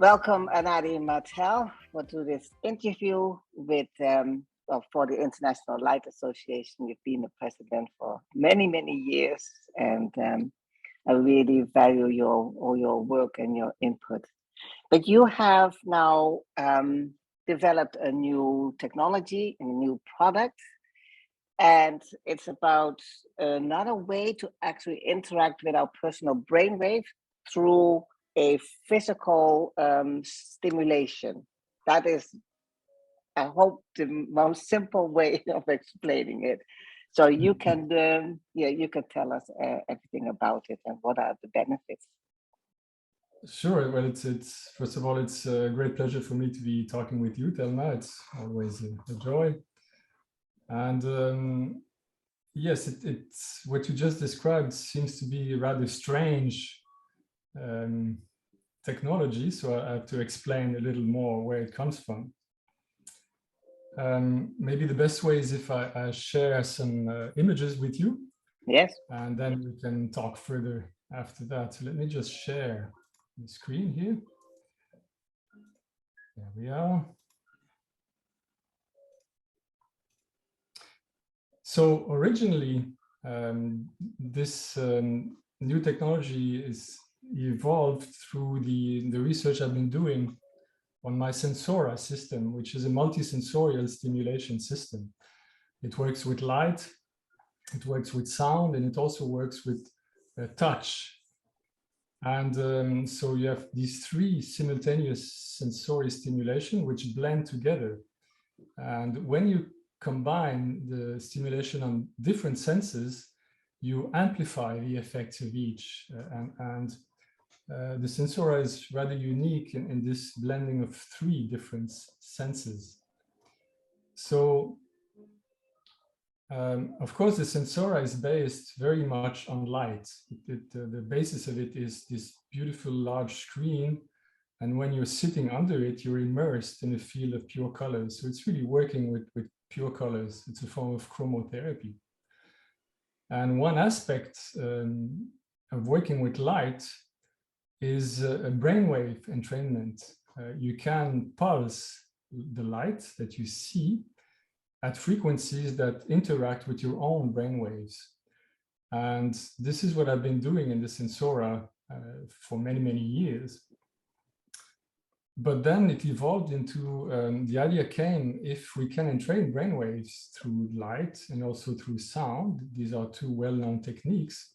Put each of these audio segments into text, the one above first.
Welcome, Anadi Martel, to this interview with for the International Light Association. You've been the president for many, many years, and I really value all your work and your input. But you have now developed a new technology, a new product, and it's about another way to actually interact with our personal brainwave through a physical stimulation. That is, I hope, the most simple way of explaining it. So you can, you can tell us everything about it and what are the benefits. Sure. Well, it's first of all, it's a great pleasure for me to be talking with you, Thelma. It's always a joy. And yes, it's what you just described seems to be a rather strange technology. So I have to explain a little more where it comes from. Maybe the best way is if I share some images with you. Yes. And then we can talk further after that. So let me just share the screen here. There we are. So originally, this new technology is evolved through the research I've been doing on my Sensora system, which is a multisensorial stimulation system. It works with light, it works with sound, and it also works with touch. And so you have these three simultaneous sensory stimulation which blend together. And when you combine the stimulation on different senses, you amplify the effects of each. The Sensora is rather unique in this blending of three different senses. So, of course, the Sensora is based very much on light. The basis of it is this beautiful large screen. And when you're sitting under it, you're immersed in a field of pure colors. So it's really working with pure colors. It's a form of chromotherapy. And one aspect of working with light is a brainwave entrainment. You can pulse the light that you see at frequencies that interact with your own brainwaves. And this is what I've been doing in the Sensora for many, many years. But then it evolved into, the idea came, if we can entrain brainwaves through light and also through sound, these are two well-known techniques,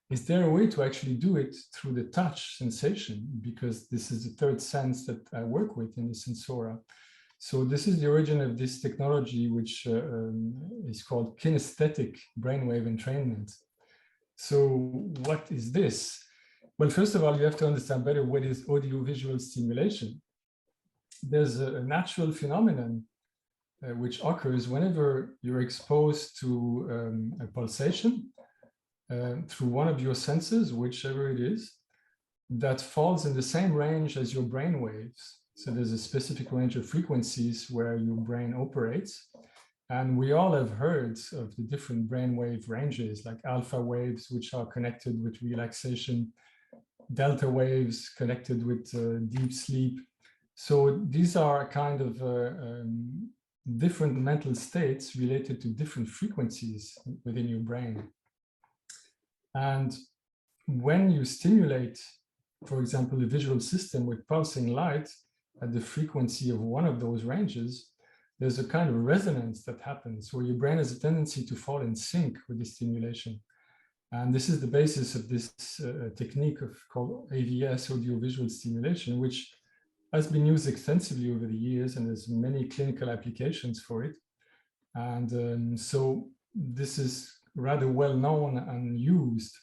is there a way to actually do it through the touch sensation? Because this is the third sense that I work with in the Sensora. So this is the origin of this technology, which is called kinesthetic brainwave entrainment. So what is this? Well, first of all, you have to understand better what is audiovisual stimulation. There's a natural phenomenon which occurs whenever you're exposed to a pulsation through one of your senses, whichever it is, that falls in the same range as your brain waves. So there's a specific range of frequencies where your brain operates. And we all have heard of the different brainwave ranges, like alpha waves, which are connected with relaxation, delta waves connected with deep sleep. So these are kind of different mental states related to different frequencies within your brain. And when you stimulate, for example, a visual system with pulsing light at the frequency of one of those ranges, there's a kind of resonance that happens where your brain has a tendency to fall in sync with the stimulation. And this is the basis of this technique called AVS, audiovisual stimulation, which has been used extensively over the years, and there's many clinical applications for it. And so this is rather well known and used.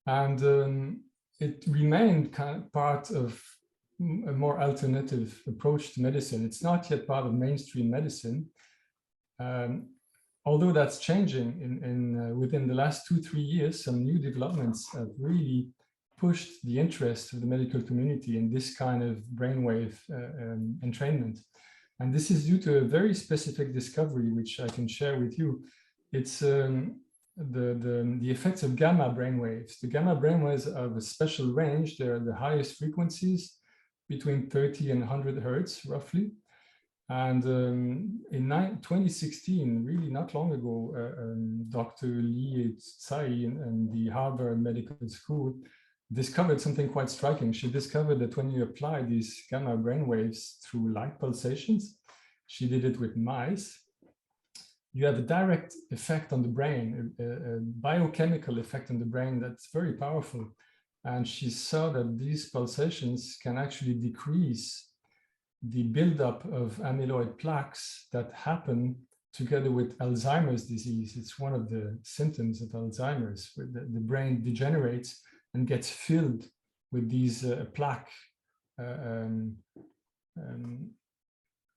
And it remained kind of part of a more alternative approach to medicine. It's not yet part of mainstream medicine, although that's changing. Within the last 2-3 years, some new developments have really pushed the interest of the medical community in this kind of brainwave entrainment. And this is due to a very specific discovery, which I can share with you. It's the effects of gamma brainwaves. The gamma brainwaves are of a special range. They're the highest frequencies. between 30 and 100 hertz, roughly. And in 2016, really not long ago, Dr. Li Tsai and the Harvard Medical School discovered something quite striking. She discovered that when you apply these gamma brainwaves through light pulsations, she did it with mice, you have a direct effect on the brain, a biochemical effect on the brain that's very powerful. And she saw that these pulsations can actually decrease the buildup of amyloid plaques that happen together with Alzheimer's disease. It's one of the symptoms of Alzheimer's, where the brain degenerates and gets filled with these plaque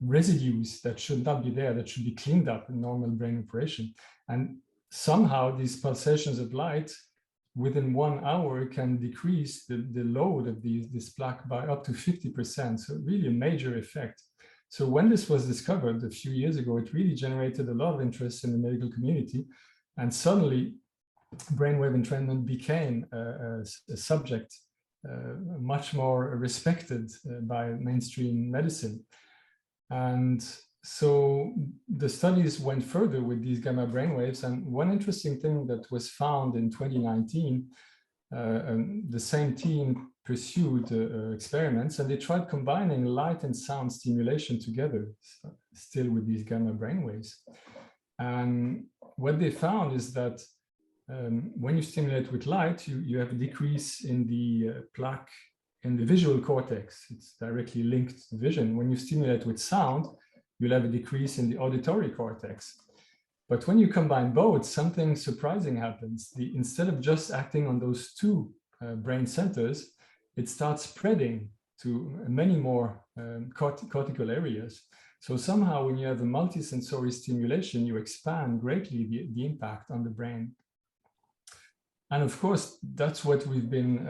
residues that should not be there, that should be cleaned up in normal brain operation. And somehow these pulsations of light within 1 hour can decrease the load of this plaque by up to 50%. So really a major effect. So when this was discovered a few years ago, it really generated a lot of interest in the medical community. And suddenly brainwave entrainment became a subject much more respected by mainstream medicine. And so the studies went further with these gamma brainwaves. And one interesting thing that was found in 2019, the same team pursued experiments, and they tried combining light and sound stimulation together, still with these gamma brainwaves. And what they found is that when you stimulate with light, you have a decrease in the plaque in the visual cortex. It's directly linked to vision. When you stimulate with sound, you'll have a decrease in the auditory cortex. But when you combine both, something surprising happens. Instead of just acting on those two brain centers, it starts spreading to many more cortical areas. So somehow when you have a multisensory stimulation, you expand greatly the impact on the brain. And of course, that's what we've been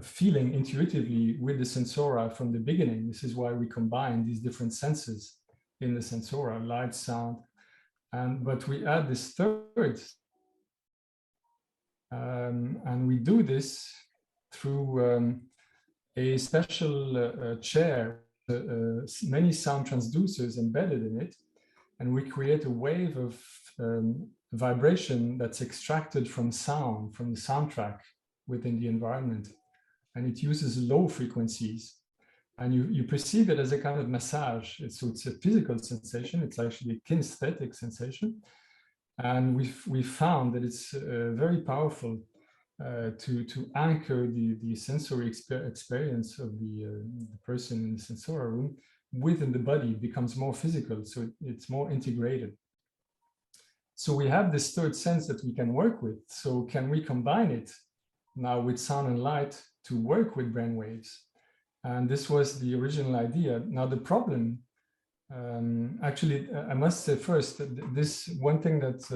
feeling intuitively with the Sensora from the beginning. This is why we combine these different senses in the Sensora, light, sound, but we add this third. And we do this through a special chair, many sound transducers embedded in it, and we create a wave of vibration that's extracted from sound, from the soundtrack within the environment. And it uses low frequencies. And you perceive it as a kind of massage. So it's a physical sensation. It's actually a kinesthetic sensation. And we've found that it's very powerful to anchor the sensory experience of the person in the Sensora room within the body. It becomes more physical, so it's more integrated. So we have this third sense that we can work with. So can we combine it now with sound and light to work with brainwaves? And this was the original idea. Now the problem, actually, I must say first, that this one thing that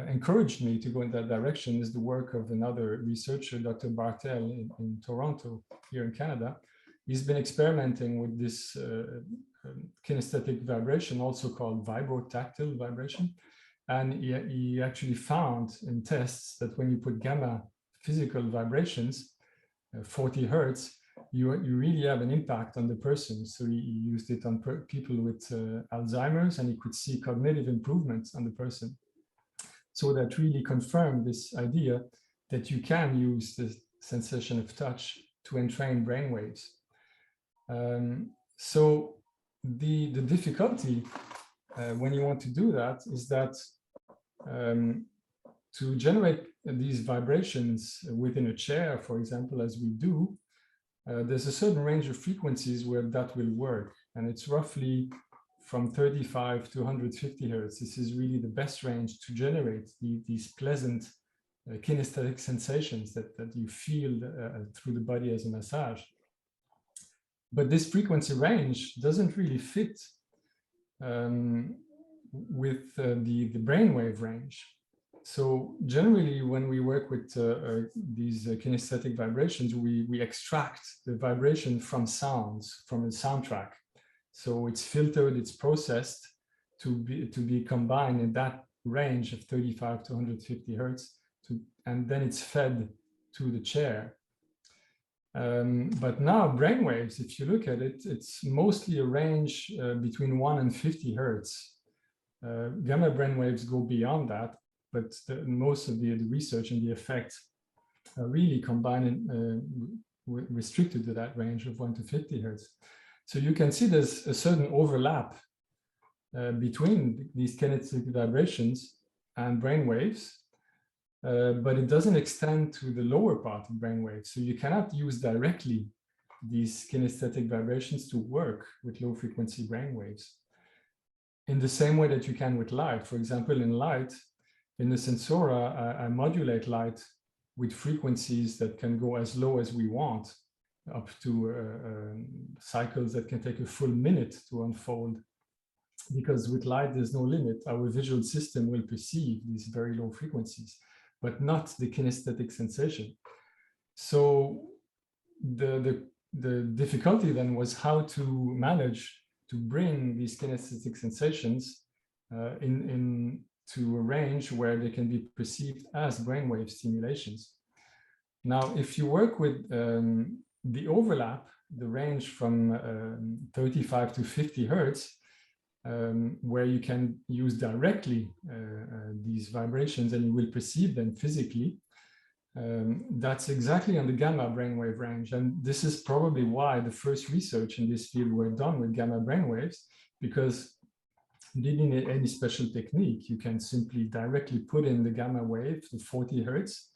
encouraged me to go in that direction is the work of another researcher, Dr. Bartel in Toronto, here in Canada. He's been experimenting with this kinesthetic vibration, also called vibrotactile vibration. And he actually found in tests that when you put gamma physical vibrations, 40 hertz, you really have an impact on the person. So he used it on people with Alzheimer's, and he could see cognitive improvements on the person. So that really confirmed this idea that you can use the sensation of touch to entrain brainwaves. So the difficulty when you want to do that is that to generate these vibrations within a chair, for example, as we do, there's a certain range of frequencies where that will work. And it's roughly from 35 to 150 hertz. This is really the best range to generate these pleasant kinesthetic sensations that you feel through the body as a massage. But this frequency range doesn't really fit with the brainwave range. So generally, when we work with these kinesthetic vibrations, we extract the vibration from sounds, from a soundtrack. So it's filtered, it's processed to be combined in that range of 35 to 150 hertz, and then it's fed to the chair. But now brainwaves, if you look at it, it's mostly a range between 1 and 50 hertz. Gamma brainwaves go beyond that, but most of the research and the effects are really combined restricted to that range of 1 to 50 hertz. So you can see there's a certain overlap between these kinetic vibrations and brainwaves, but it doesn't extend to the lower part of brainwaves. So you cannot use directly these kinesthetic vibrations to work with low frequency brainwaves in the same way that you can with light. For example, in light, in the Sensora, I modulate light with frequencies that can go as low as we want, up to cycles that can take a full minute to unfold. Because with light, there's no limit. Our visual system will perceive these very low frequencies, but not the kinesthetic sensation. So the difficulty then was how to manage to bring these kinesthetic sensations into a range where they can be perceived as brainwave stimulations. Now, if you work with the overlap, the range from 35 to 50 hertz, where you can use directly these vibrations and you will perceive them physically, that's exactly on the gamma brainwave range. And this is probably why the first research in this field were done with gamma brainwaves, because you didn't need any special technique. You can simply directly put in the gamma wave to 40 hertz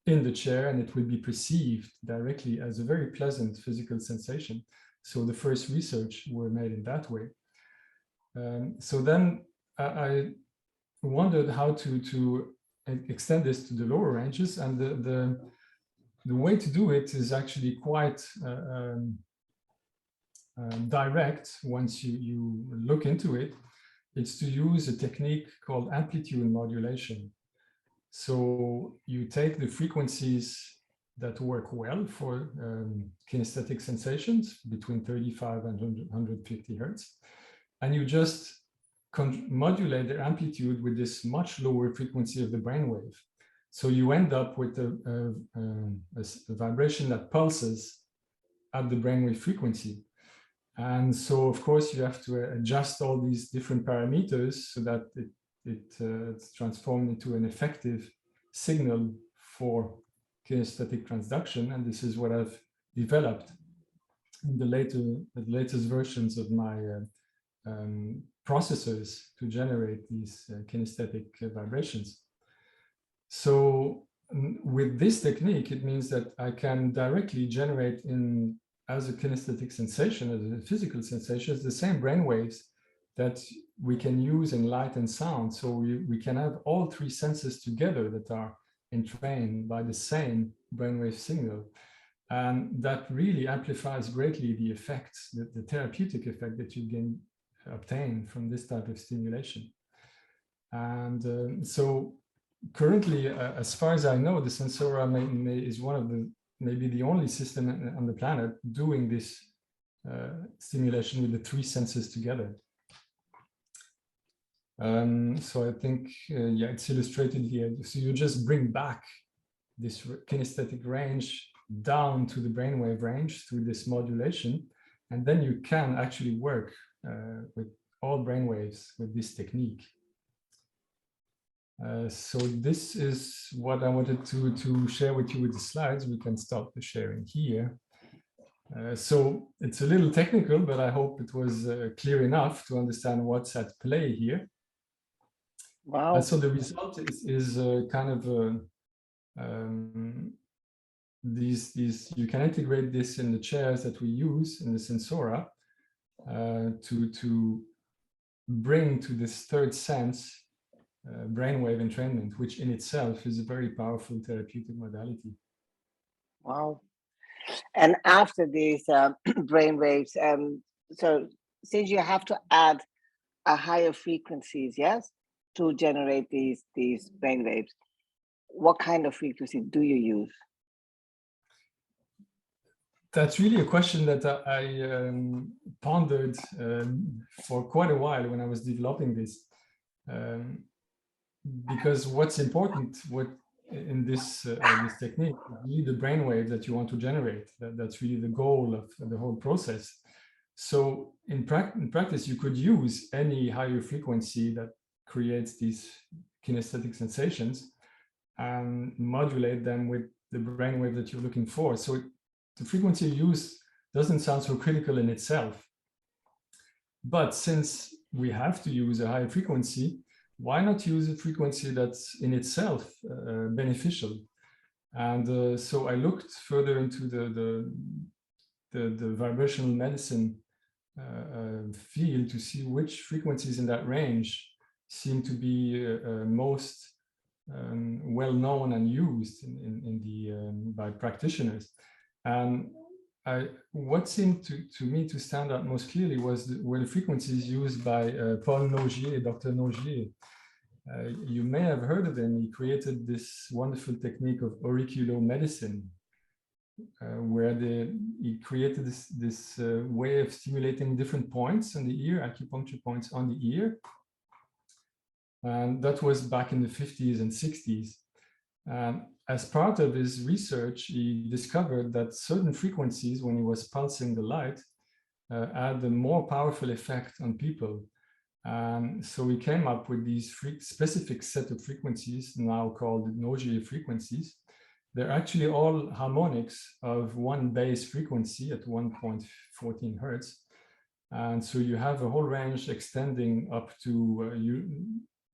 in the chair, and it will be perceived directly as a very pleasant physical sensation. So the first research were made in that way. So then I wondered how to extend this to the lower ranges, and the way to do it is actually quite direct. Once you look into it, it's to use a technique called amplitude modulation. So you take the frequencies that work well for kinesthetic sensations between 35 and 150 hertz, and you just modulate their amplitude with this much lower frequency of the brainwave. So you end up with a vibration that pulses at the brainwave frequency. And so, of course, you have to adjust all these different parameters so that it's transformed into an effective signal for kinesthetic transduction. And this is what I've developed in the latest versions of my processors to generate these kinesthetic vibrations. So with this technique, it means that I can directly generate as a kinesthetic sensation, as a physical sensation, the same brainwaves that we can use in light and sound. So we can have all three senses together that are entrained by the same brainwave signal. And that really amplifies greatly the effects, the therapeutic effect that you can obtain from this type of stimulation. And so currently, as far as I know, the Sensora is one of maybe the only system on the planet doing this stimulation with the three senses together. So I think, yeah, it's illustrated here. So you just bring back this kinesthetic range down to the brainwave range through this modulation, and then you can actually work with all brainwaves with this technique. So this is what I wanted to share with you with the slides. We can start the sharing here. So it's a little technical, but I hope it was clear enough to understand what's at play here. Wow. And so the result is kind of you can integrate this in the chairs that we use in the Sensora to bring to this third sense brainwave entrainment, which in itself is a very powerful therapeutic modality. Wow. And after these brainwaves, so since you have to add a higher frequencies, yes, to generate these brainwaves, what kind of frequency do you use? That's really a question that I pondered for quite a while when I was developing this. Because what's important, what in this technique, really the brainwave that you want to generate. That's really the goal of the whole process. So in practice, you could use any higher frequency that creates these kinesthetic sensations and modulate them with the brainwave that you're looking for. So the frequency you use doesn't sound so critical in itself. But since we have to use a high frequency, why not use a frequency that's in itself beneficial? And so I looked further into the vibrational medicine field to see which frequencies in that range seem to be most well known and used by practitioners. And what seemed to me to stand out most clearly were the frequencies used by Paul Nogier, Dr. Nogier. You may have heard of him. He created this wonderful technique of auriculomedicine, where he created this way of stimulating different points on the ear, acupuncture points on the ear. And that was back in the 50s and 60s. As part of his research, he discovered that certain frequencies, when he was pulsing the light, had a more powerful effect on people. So we came up with these specific set of frequencies, now called Nogier frequencies. They're actually all harmonics of one base frequency at 1.14 hertz. And so you have a whole range extending up to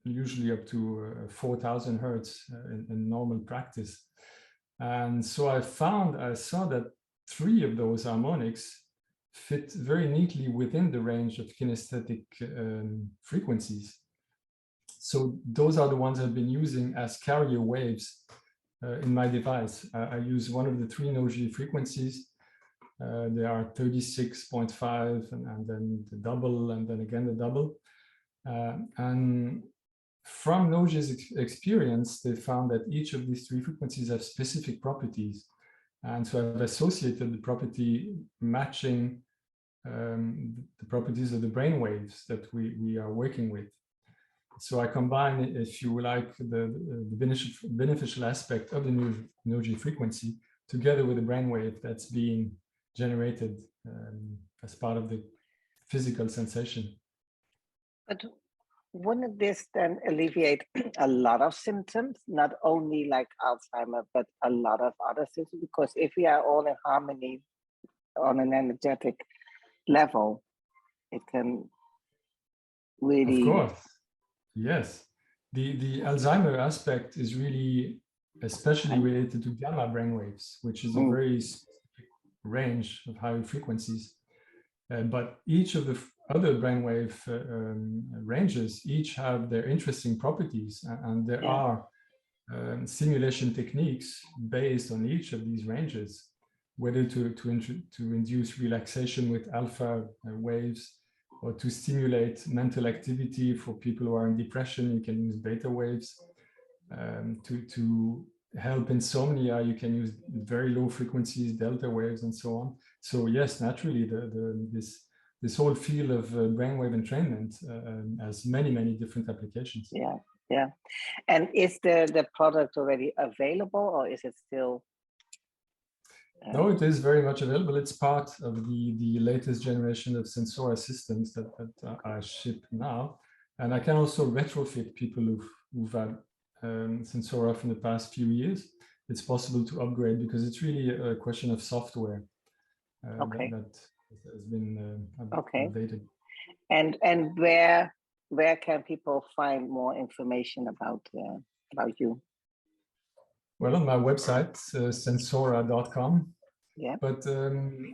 usually up to 4,000 hertz in normal practice. And so I saw that 3 of those harmonics fit very neatly within the range of kinesthetic frequencies. So those are the ones I've been using as carrier waves in my device. I use one of the 3 Nogier frequencies. They are 36.5 and then the double and then again the double. And from Nogier's experience, they found that each of these 3 frequencies have specific properties. And so I've associated the property matching the properties of the brain waves that we are working with. So I combine, if you like, the beneficial aspect of the Nogier frequency together with the brainwave that's being generated as part of the physical sensation. But wouldn't this then alleviate a lot of symptoms, not only like Alzheimer, but a lot of other symptoms? Because if we are all in harmony on an energetic level, it can really... Of course, yes. The Alzheimer aspect is really especially related to gamma brainwaves, which is a very specific range of higher frequencies. But each of the other brainwave ranges each have their interesting properties, and there are simulation techniques based on each of these ranges, whether to induce relaxation with alpha waves, or to stimulate mental activity for people who are in depression, you can use beta waves. To help insomnia, you can use very low frequencies, delta waves, and so on. So yes, naturally, this whole field of brainwave entrainment has many different applications. Yeah. And is the product already available, or is it still? No, it is very much available. It's part of the latest generation of Sensora systems that I ship now. And I can also retrofit people who've had Sensora from the past few years. It's possible to upgrade because it's really a question of software that has been updated. And where can people find more information about you? Well, on my website, sensora.com. Yeah. But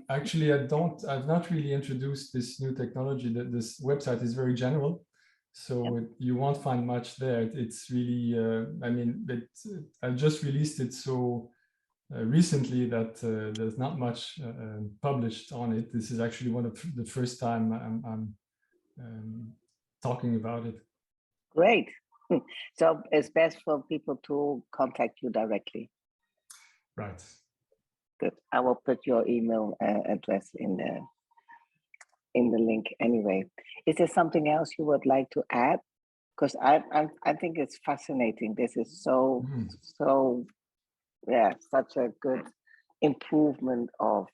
actually, I've not really introduced this new technology. This website is very general, so you won't find much there. It's really, I just released it so recently that there's not much published on it. This is actually one of the first time I'm talking about it. Great. So it's best for people to contact you directly. Right. Good. I will put your email address in the link anyway. Is there something else you would like to add? because I think it's fascinating. This is so yeah, such a good improvement of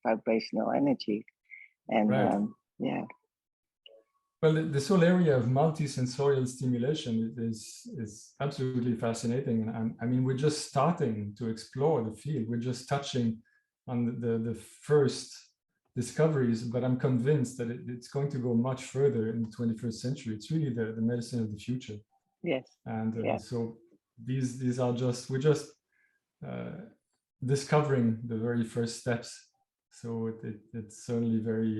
vibrational energy, and Right. yeah. Well, this whole area of multisensorial stimulation is absolutely fascinating, and I mean, we're just starting to explore the field. We're just touching on the first discoveries, but I'm convinced that it's going to go much further in the 21st century. It's really the medicine of the future. Yes. And Yes. so these are we're just discovering the very first steps. So it's certainly very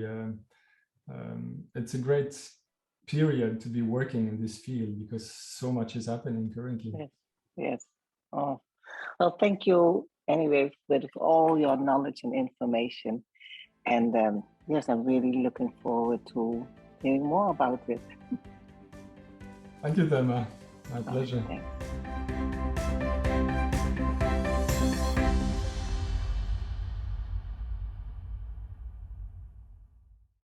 it's a great period to be working in this field because so much is happening currently. Yes. Yes. Oh, well, thank you anyway with all your knowledge and information. And yes, I'm really looking forward to hearing more about it. Thank you, Thelma. My pleasure. Thanks.